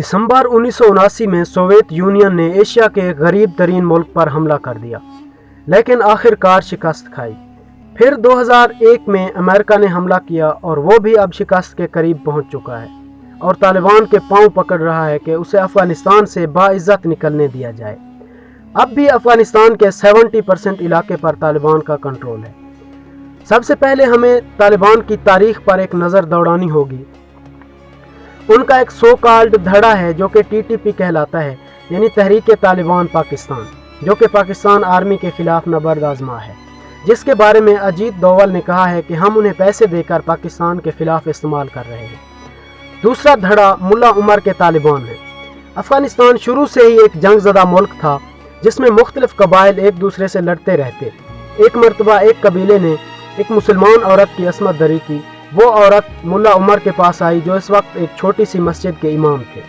दिसंबर 1979 में Soviet union ने Asia के गरीब तरीन मुल्क पर हमला कर दिया, लेकिन आखिरकार शिकस्त खाई। फिर 2001 में अमेरिका ने हमला किया और वो भी अब शिकस्त के करीब पहुंच चुका है और तालिबान के पांव पकड़ रहा है कि उसे अफगानिस्तान से बाइज्जत निकलने दिया जाए। अब भी अफगानिस्तान के 70% इलाके पर तालिबान का कंट्रोल है। सबसे पहले हमें तालिबान की तारीख पर एक नज़र दौड़ानी होगी। उनका एक सो कॉल्ड धड़ा है जो कि TTP कहलाता है, यानी तहरीक तालिबान पाकिस्तान, जो कि पाकिस्तान आर्मी के खिलाफ नबर्द आजमा है, जिसके बारे में अजीत डोवल ने कहा है कि हम उन्हें पैसे देकर पाकिस्तान के खिलाफ इस्तेमाल कर रहे हैं। दूसरा धड़ा मुल्ला उमर के तालिबान है। अफगानिस्तान शुरू से ही एक जंगज़दा मुल्क था जिसमें मुख्तलिफ कबाइल एक दूसरे से लड़ते रहते। एक मरतबा एक कबीले ने एक मुसलमान औरत की असमत दरी की। वो औरत मुल्ला उमर के पास आई जो इस वक्त एक छोटी सी मस्जिद के इमाम थे।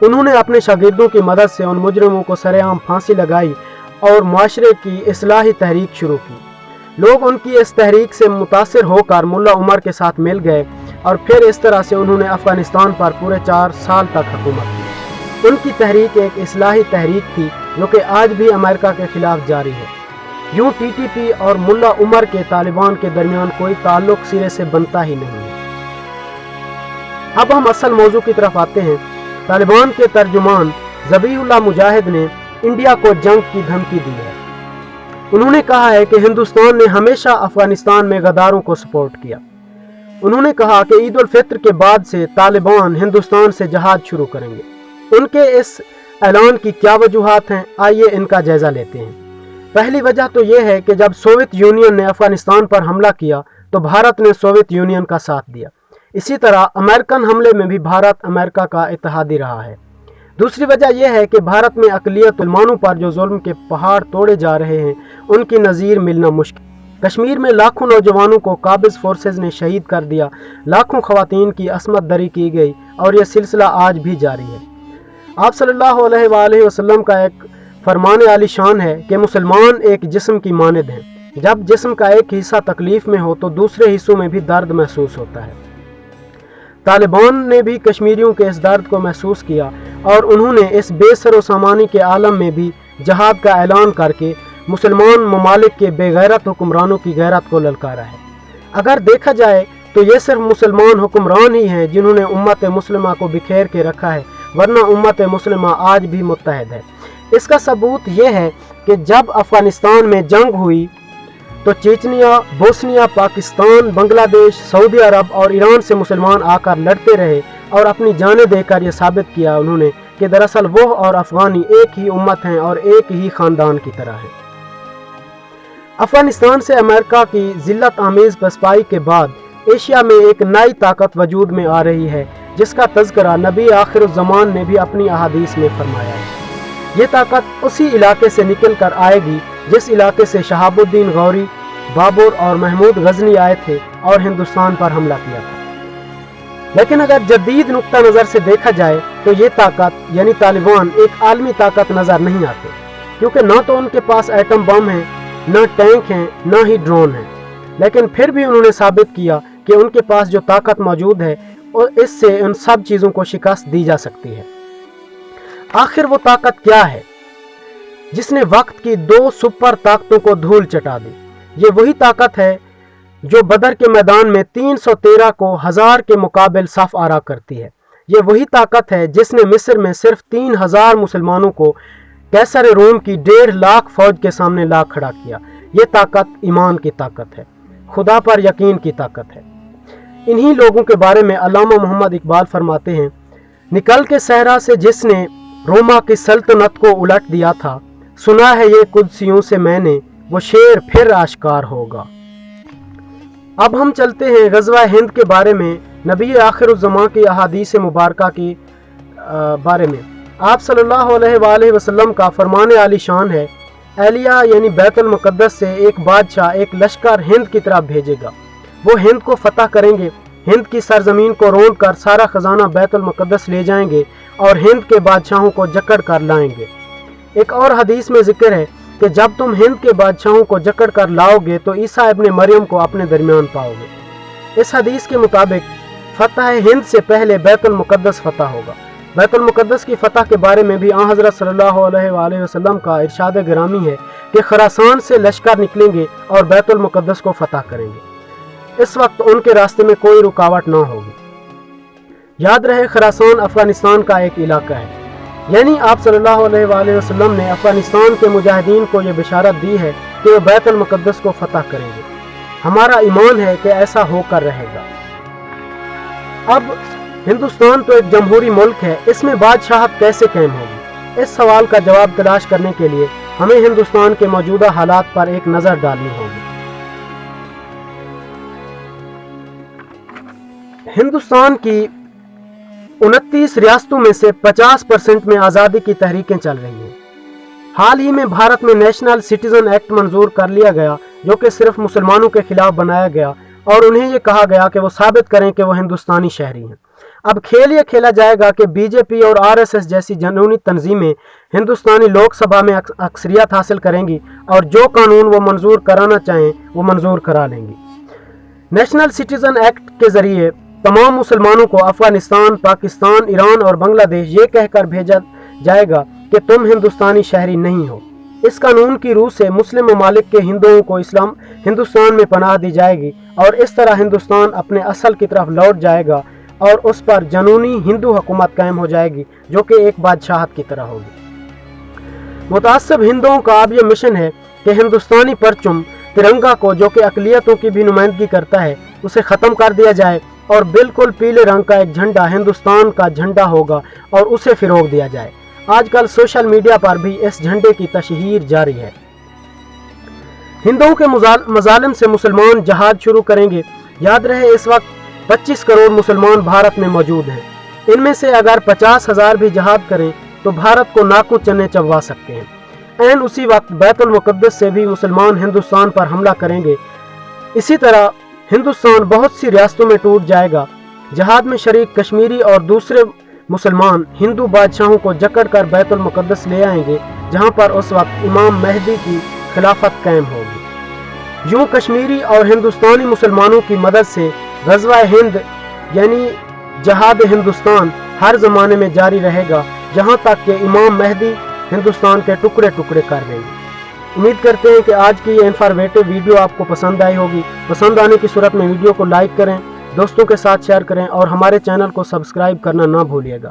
उन्होंने अपने शागिर्दों की मदद से उन मुजरिमों को सरेआम फांसी लगाई और मुआशरे की इस्लाही तहरीक शुरू की। लोग उनकी इस तहरीक से मुतासिर होकर मुल्ला उमर के साथ मिल गए और फिर इस तरह से उन्होंने अफगानिस्तान पर पूरे 4 साल तक हुकूमत की। उनकी तहरीक एक इस्लाही तहरीक थी जो कि आज भी अमेरिका के खिलाफ जारी है। यूं TTP और मुल्ला उमर के तालिबान के दरमियान कोई ताल्लुक सिरे से बनता ही नहीं है। अब हम असल मौजू की तरफ आते हैं। तालिबान के तर्जुमान ज़बीहुल्लाह मुजाहिद ने इंडिया को जंग की धमकी दी है। उन्होंने कहा है कि हिंदुस्तान ने हमेशा अफगानिस्तान में गद्दारों को सपोर्ट किया। उन्होंने कहा कि ईद उल फित्र के बाद से तालिबान हिंदुस्तान से जहाद शुरू करेंगे। उनके इस ऐलान की क्या वजूहात हैं, आइए इनका जायजा लेते हैं। पहली वजह तो यह है कि जब सोवियत यूनियन ने अफगानिस्तान पर हमला किया तो भारत ने सोवियत यूनियन का साथ दिया। इसी तरह अमेरिकन हमले में भी भारत अमेरिका का इत्तेहादी रहा है। दूसरी वजह यह है कि भारत में अक़लियत मुसलमानों पर जो जुल्म के पहाड़ तोड़े जा रहे हैं उनकी नज़ीर मिलना मुश्किल। कश्मीर में लाखों नौजवानों को काबिज़ फोर्सेज ने शहीद कर दिया, लाखों ख़वातीन की असमत दरी की गई और यह सिलसिला आज भी जारी है। आप सल्लल्लाहु अलैहि वसल्लम का एक फरमान आली शान है कि मुसलमान एक जिस्म की मानद हैं। जब जिस्म का एक हिस्सा तकलीफ में हो तो दूसरे हिस्सों में भी दर्द महसूस होता है। तालिबान ने भी कश्मीरियों के इस दर्द को महसूस किया और उन्होंने इस बेसर व सामानी के आलम में भी जहाद का ऐलान करके मुसलमान ममालिक के बेगैरत हुक्मरानों की गैरत को ललकारा है। अगर देखा जाए तो ये सिर्फ मुसलमान हुक्मरान ही हैं जिन्होंने उम्मत मुस्लिमा को बिखेर के रखा है, वरना उम्मत मुस्लिमा आज भी मुत्तहद है। इसका सबूत यह है कि जब अफगानिस्तान में जंग हुई तो चेचनिया, बोस्निया, पाकिस्तान, बांग्लादेश, सऊदी अरब और ईरान से मुसलमान आकर लड़ते रहे और अपनी जानें देकर यह साबित किया उन्होंने कि दरअसल वो और अफगानी एक ही उम्मत हैं और एक ही ख़ानदान की तरह हैं। अफगानिस्तान से अमेरिका की जिल्लत आमेज़ पसपाई के बाद एशिया में एक नई ताकत वजूद में आ रही है जिसका तज़किरा नबी आखिरुज़्ज़मान ने भी अपनी अहादीस में फरमाया है। ये ताकत उसी इलाके से निकल कर आएगी जिस इलाके से शहाबुद्दीन गौरी, बाबर और महमूद गजनी आए थे और हिंदुस्तान पर हमला किया था। लेकिन अगर जदीद नुक्ता नज़र से देखा जाए तो ये ताकत यानी तालिबान एक आलमी ताकत नज़र नहीं आते, क्योंकि ना तो उनके पास एटम बम है, ना टैंक हैं, ना ही ड्रोन हैं। लेकिन फिर भी उन्होंने साबित किया कि उनके पास जो ताकत मौजूद है और इससे उन सब चीज़ों को शिकस्त दी जा सकती है। आखिर वो ताकत क्या है जिसने वक्त की 2 सुपर ताकतों को धूल चटा दी? ये वही ताकत है जो बदर के मैदान में 313 को 1000 के मुकाबले सफ आरा करती है। ये वही ताकत है जिसने मिस्र में सिर्फ 3000 मुसलमानों को कैसर रोम की 1.5 लाख फौज के सामने ला खड़ा किया। ये ताकत ईमान की ताकत है, खुदा पर यकीन की ताकत है। इन्हीं लोगों के बारे में अल्लामा मोहम्मद इकबाल फरमाते हैं, निकल के सहरा से जिसने रोमा की सल्तनत को उलट दिया था, सुना है ये कुदसियों से मैंने, वो शेर फिर आश्कार होगा। अब हम चलते हैं गज़वा हिंद के बारे में, नबी आखिरुज़्ज़मान की अहादीस मुबारका की बारे में। आप सल्लल्लाहु अलैहि वसल्लम का फरमान आली शान है, एलिया यानी बैतुल मुक़द्दस से एक बादशाह एक लश्कर हिंद की तरफ भेजेगा। वो हिंद को फतह करेंगे, हिंद की सरजमीन को रोंद कर सारा खजाना बैतुल मुक़द्दस ले जाएंगे और हिंद के बादशाहों को जकड़ कर लाएंगे। एक और हदीस में जिक्र है कि जब तुम हिंद के बादशाहों को जकड़ कर लाओगे तो ईसा इब्ने मरियम को अपने दरमियान पाओगे। इस हदीस के मुताबिक फतह हिंद से पहले बैतुल मुक़द्दस फतह होगा। बैतुल मुक़द्दस की फतह के बारे में भी हज़रत सल्लल्लाहु अलैहि वसल्लम का इरशाद गिरामी है कि खरासान से लश्कर निकलेंगे और बैतुल मुक़द्दस को फतह करेंगे। इस वक्त उनके रास्ते में कोई रुकावट ना होगी। याद रहे, खरासान अफगानिस्तान का एक इलाका है, यानी आप सल्लल्लाहु अलैहि वसल्लम ने अफगानिस्तान के मुजाहिदीन को ये बिशारत दी है कि वे बैतुल मुक़द्दस को फतह करेंगे। हमारा ईमान है कि ऐसा होकर रहेगा। अब हिंदुस्तान तो एक जमहूरी मुल्क है, इसमें बादशाहत कैसे कायम होगी? इस सवाल का जवाब तलाश करने के लिए हमें हिंदुस्तान के मौजूदा हालात पर एक नज़र डालनी होगी। हिंदुस्तान की 29 रियासतों में से 50% में आज़ादी की तहरीकें चल रही हैं। हाल ही में भारत में नेशनल सिटीजन एक्ट मंजूर कर लिया गया, जो कि सिर्फ मुसलमानों के खिलाफ बनाया गया और उन्हें ये कहा गया कि वो साबित करें कि वो हिंदुस्तानी शहरी हैं। अब खेल ये खेला जाएगा कि बीजेपी और आरएसएस जैसी जनूनी तंजीमें हिंदुस्तानी लोकसभा में अक्सरियत हासिल करेंगी और जो कानून वो मंजूर कराना चाहें वो मंजूर करा लेंगी। नेशनल सिटीजन एक्ट के जरिए तमाम मुसलमानों को अफगानिस्तान, पाकिस्तान, ईरान और बांग्लादेश ये कहकर भेजा जाएगा कि तुम हिंदुस्तानी शहरी नहीं हो। इस कानून की रूह से मुस्लिम ममालिक के हिंदुओं को हिंदुस्तान में पनाह दी जाएगी और इस तरह हिंदुस्तान अपने असल की तरफ लौट जाएगा और उस पर जनूनी हिंदू हुकूमत कायम हो जाएगी, जो कि एक बादशाहत की तरह होगी। मुतासब हिंदुओं का अब यह मिशन है कि हिंदुस्तानी परचम तिरंगा को, जो कि अकलियतों की भी नुमाइंदगी करता है, उसे ख़त्म कर दिया जाए और बिल्कुल पीले रंग का एक झंडा हिंदुस्तान का झंडा होगा और उसे फ़रोग़ दिया जाए। आजकल सोशल मीडिया पर भी इस झंडे की तशहीर जारी है। हिंदुओं के मजालिम से मुसलमान जहाद शुरू करेंगे। याद रहे, इस वक्त 25 करोड़ मुसलमान भारत में मौजूद हैं। इनमें से अगर 50,000 भी जहाद करें तो भारत को नाकू चने चबवा सकते हैं। ऐन उसी वक्त बैतुल मुक़द्दस से भी मुसलमान हिंदुस्तान पर हमला करेंगे। इसी तरह हिंदुस्तान बहुत सी रियासतों में टूट जाएगा। जहाद में शरीक कश्मीरी और दूसरे मुसलमान हिंदू बादशाहों को जकड़ कर बैतुल मुक़द्दस ले आएंगे, जहां पर उस वक्त इमाम मेहदी की खिलाफत कायम होगी। यूं कश्मीरी और हिंदुस्तानी मुसलमानों की मदद से ग़ज़वा हिंद यानी जहाद हिंदुस्तान हर ज़माने में जारी रहेगा, जहां तक कि इमाम मेहदी हिंदुस्तान के टुकड़े टुकड़े कर देंगे। उम्मीद करते हैं कि आज की ये इन्फॉर्मेटिव वीडियो आपको पसंद आई होगी। पसंद आने की सूरत में वीडियो को लाइक करें, दोस्तों के साथ शेयर करें और हमारे चैनल को सब्सक्राइब करना ना भूलिएगा।